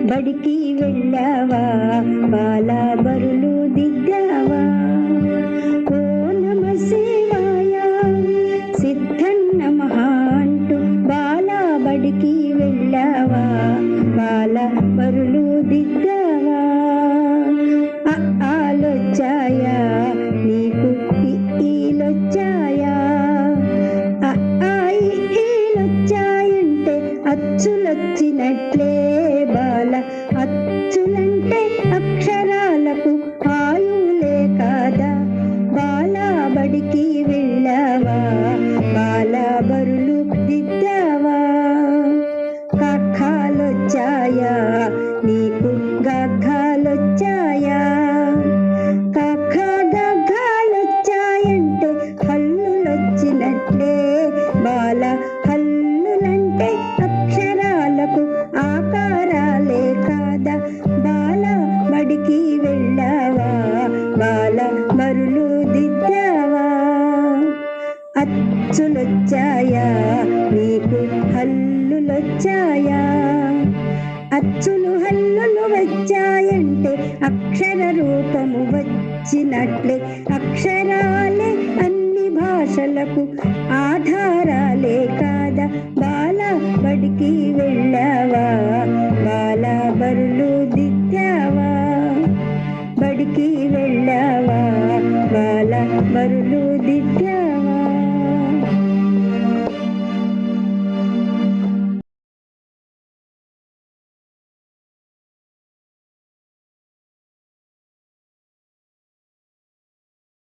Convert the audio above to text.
బడికి వెళ్ళావా, బాల బరులు దిద్దావా. ఓ నమ శివాయ సిద్ధన్న మహా అంటూ బాల బడికి వెళ్ళావా, బాల బరులు దిద్దావా. ఆలొచ్చాయా నీకు, ఈలొచ్చాయా, ఈలొచ్చాయంటే అచ్చులొచ్చినట్లే బాల. అచ్చులంటే అక్షరాలకు ఆయులే కాదా. బాల బడికి వెళ్ళావా, బాల బరులు దిద్దావా. కాకాలొచ్చాయా నీకు, గాఘాలొచ్చాయా, కాకా గాఘాలొచ్చాయంటే హల్లులొచ్చినట్లే బాల. హల్లులంటే అక్షరాలకు ఆకారాలే కాదా. బాల బడికి వెళ్ళావా, బాల బరులు దిద్దావా. అచ్చులొచ్చాయా నీకు, హల్లులొచ్చాయా. అచ్చులు హల్లులు వచ్చాయంటే అక్షర రూపము వచ్చినట్లే. అక్షరాలే అన్ని భాషలకు ఆధారాలే కా